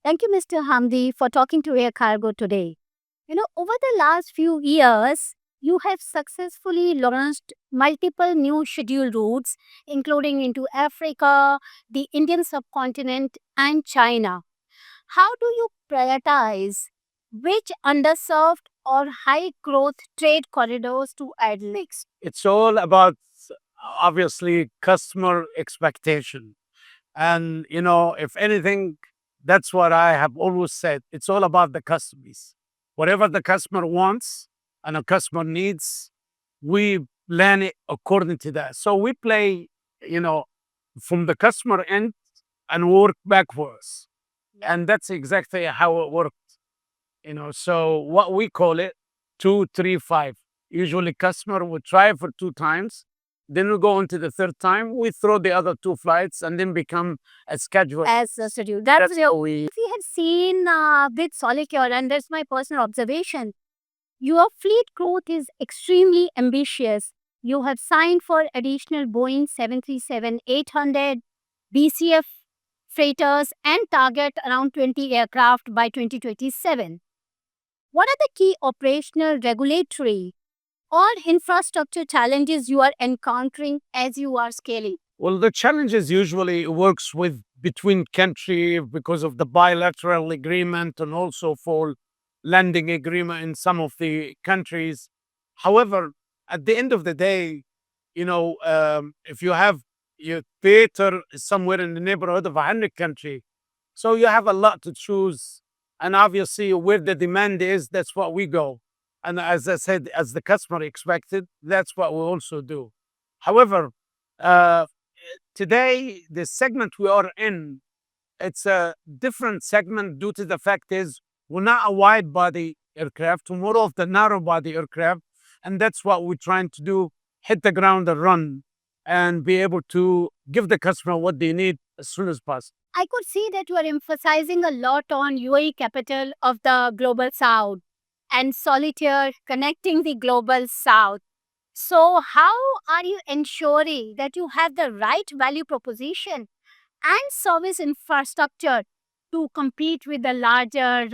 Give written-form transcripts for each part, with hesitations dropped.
Thank you, Mr. Hamdi, for talking to Air Cargo today. Over the last few years, you have successfully launched multiple new schedule routes, including into Africa, the Indian subcontinent, and China. How do you prioritize which underserved or high growth trade corridors to add next? It's all about obviously customer expectation. And, if anything, that's what I have always said. It's all about the customers. Whatever the customer wants and a customer needs, we plan it according to that. So we play, you know, from the customer end and work backwards. And that's exactly how it works. So what we call it 2, 3, 5. Usually customer would try for 2 times, then we go on to the third time, we throw the other 2 flights and then become a schedule. As a schedule. That's That's how we we have seen with SolitAir, and that's my personal observation. Your fleet growth is extremely ambitious. You have signed for additional Boeing 737-800 BCF freighters and target around 20 aircraft by 2027. What are the key operational, regulatory, or infrastructure challenges you are encountering as you are scaling? well, the challenges usually works with between country because of the bilateral agreement and also for landing agreement in some of the countries. However, at the end of the day, if you have your theater somewhere in the neighborhood of 100 country, so you have a lot to choose. And obviously, where the demand is, that's what we go. And as I said, as the customer expected, that's what we also do. However, uh, today, the segment we are in, it's a different segment due to the fact is we're not a wide body aircraft, we're more of the narrow body aircraft. And that's what we're trying to do, hit the ground and run and be able to give the customer what they need as soon as possible. I could see that you are emphasizing a lot on UAE capital of the global south and SolitAir connecting the global south. So, how are you ensuring that you have the right value proposition and service infrastructure to compete with the larger,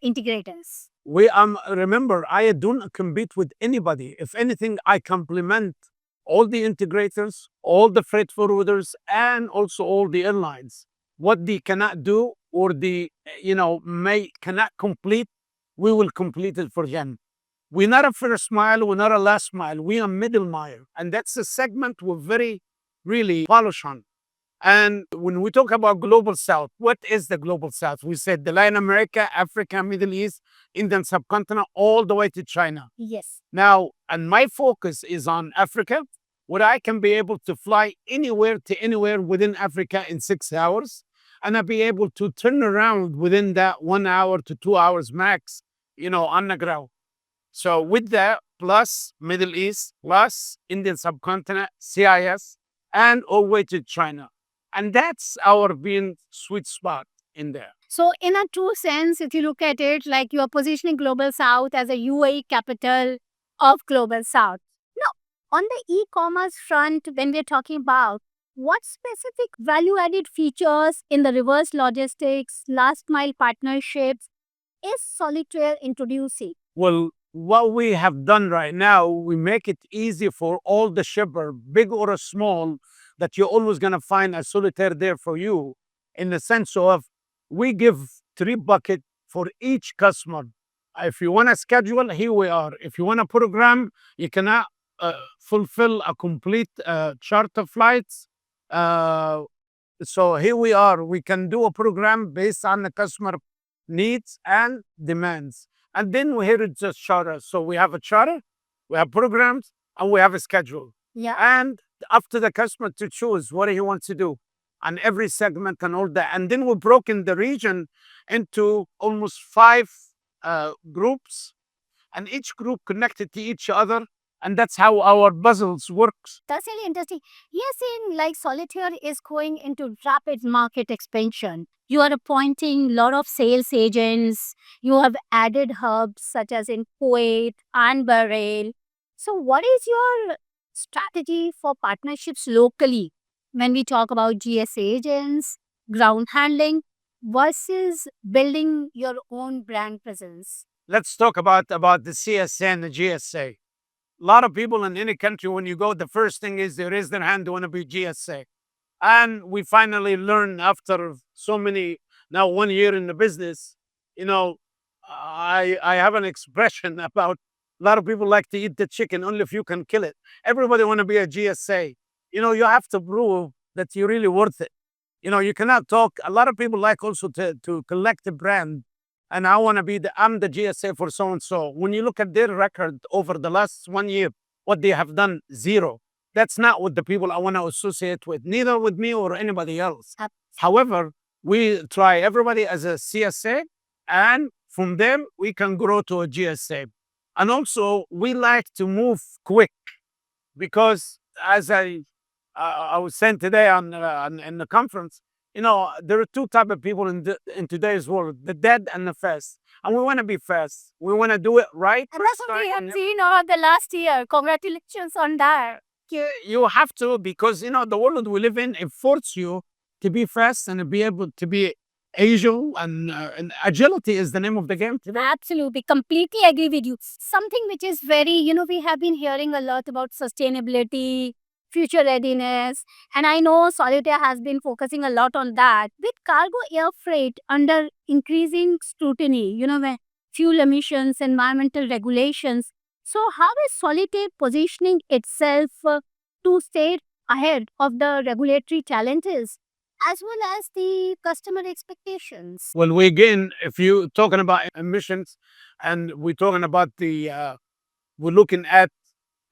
integrators? We remember I don't compete with anybody. If anything, I complement all the integrators, all the freight forwarders, and also all the airlines. What they cannot do or the may cannot complete, we will complete it for them. We're not a first mile, we're not a last mile, we're a middle mile. And that's a segment we're very really polish on. And when we talk about global south, what is the global south? We said the Latin America, Africa, Middle East, Indian subcontinent, all the way to China. Yes. Now, and my focus is on Africa, where I can be able to fly anywhere to anywhere within Africa in 6 hours. And I'll be able to turn around within that 1 hour to 2 hours max, on the ground. So with that, plus Middle East, plus Indian subcontinent, CIS, and all the way to China. And that's our being sweet spot in there. So, in a true sense, if you look at it, like you are positioning Global South as a UAE capital of Global South. Now, on the e-commerce front, when we're talking about what specific value-added features in the reverse logistics, last mile partnerships is SolitAir introducing? Well, what we have done right now, we make it easy for all the shipper, big or small, that you're always going to find a SolitAir there for you in the sense of we give 3 buckets for each customer. If you want to schedule, here we are. If you want to program, you cannot fulfill a complete charter flights. Uh, so here we are. We can do a program based on the customer needs and demands. And then we here it's just charter. So we have a charter, we have programs, and we have a schedule. Yeah. And up to the customer to choose what he wants to do on every segment and all that. And then we broken the region into almost 5 groups, and each group connected to each other. And that's how our puzzles works. That's really interesting. Yes, in like SolitAir is going into rapid market expansion. You are appointing a lot of sales agents. You have added hubs such as in Kuwait and Bahrain. So, what is your strategy for partnerships locally when we talk about GS agents, ground handling, versus building your own brand presence? Let's talk about the CSA and the GSA. A lot of people in any country, when you go, the first thing is they raise their hand, they want to be GSA. And we finally learned after so many, now 1 year in the business, you know, I have an expression about a lot of people like to eat the chicken only if you can kill it. Everybody want to be a GSA. You have to prove that you're really worth it. You cannot talk. A lot of people like also to collect a brand. And I want to be I'm the GSA for so and so. When you look at their record over the last 1 year, what they have done, zero. That's not what the people I want to associate with, neither with me or anybody else. However, we try everybody as a CSA, and from them we can grow to a GSA. And also, we like to move quick because, as I was saying today in the conference, there are two type of people in today's world: the dead and the fast. And we want to be fast. We want to do it right. And that's what we have seen over the last year. Congratulations on that. You have to, because the world we live in, it forces you to be fast and to be able to be agile, and agility is the name of the game today. Absolutely, completely agree with you. Something which is very, we have been hearing a lot about sustainability, future readiness, and I know SolitAir has been focusing a lot on that. With cargo air freight under increasing scrutiny, when fuel emissions, environmental regulations. So, how is SolitAir positioning itself to stay ahead of the regulatory challenges as well as the customer expectations? Well, we again, if you're talking about emissions, and we're talking about we're looking at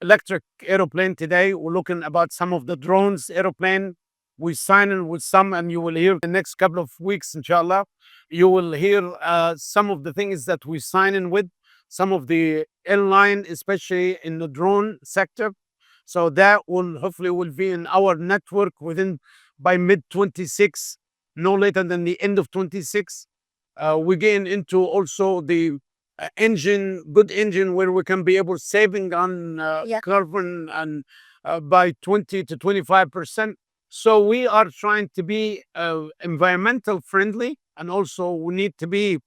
electric aeroplane today. We're looking about some of the drones aeroplane. We're signing with some, and you will hear the next couple of weeks, inshallah. You will hear some of the things that we're signing with some of the airline, especially in the drone sector. So that will hopefully will be in our network by mid 26, no later than the end of 26. We're getting into also the good engine, where we can be able saving on carbon and by 20 to 25%. So we are trying to be environmental friendly, and also we need to be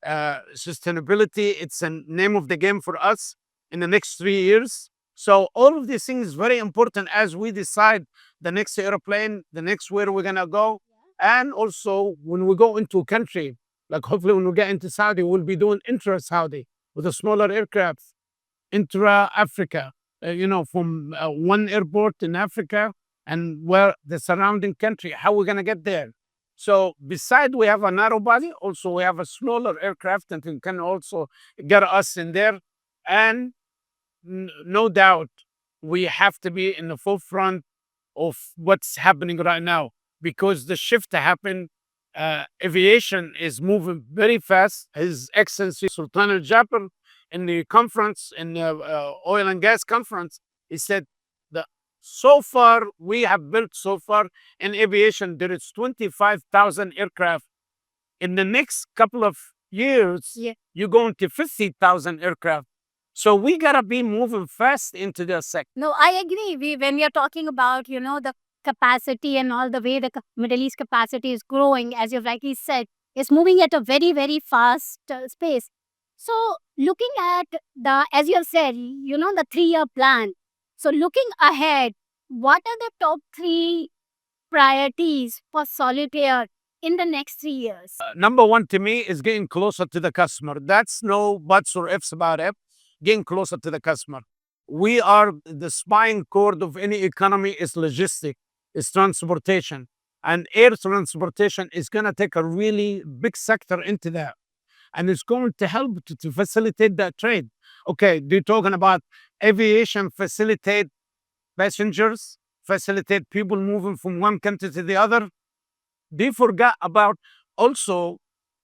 sustainability. It's a name of the game for us in the next 3 years. So all of these things is very important as we decide the next airplane, the next where we're gonna go. And also when we go into a country, like hopefully when we get into Saudi, we'll be doing intra-Saudi with a smaller aircraft, intra-Africa, from one airport in Africa and where the surrounding country, how we're gonna get there. So beside we have a narrow body, also we have a smaller aircraft that can also get us in there. And no doubt we have to be in the forefront of what's happening right now, because the shift to happen, aviation is moving very fast. His Excellency Sultan Al Jaber in the conference, in the oil and gas conference, he said that so far we have built so far in aviation, there is 25,000 aircraft. In the next couple of years, you're going to 50,000 aircraft. So we gotta be moving fast into the sector. No, I agree. When we are talking about, the capacity and all, the way the Middle East capacity is growing, as you've rightly said, is moving at a very, very fast space. So looking at as you have said, the 3-year plan. So looking ahead, what are the top 3 priorities for SolitAir in the next 3 years? Number one to me is getting closer to the customer. That's no buts or ifs about it. Getting closer to the customer. We are the spine cord of any economy is logistic, is transportation. And air transportation is going to take a really big sector into that. And it's going to help to facilitate that trade. Okay, they're talking about aviation facilitate passengers, facilitate people moving from one country to the other. They forgot about also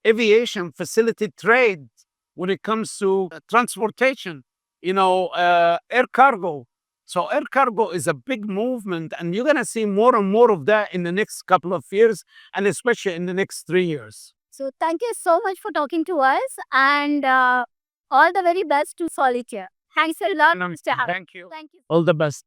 aviation facilitate trade when it comes to transportation, air cargo. So air cargo is a big movement, and you're going to see more and more of that in the next couple of years, and especially in the next 3 years. So thank you so much for talking to us, and all the very best to SolitAir. Thanks a lot, Mr. Hamdi. Thank you. Thank you. All the best.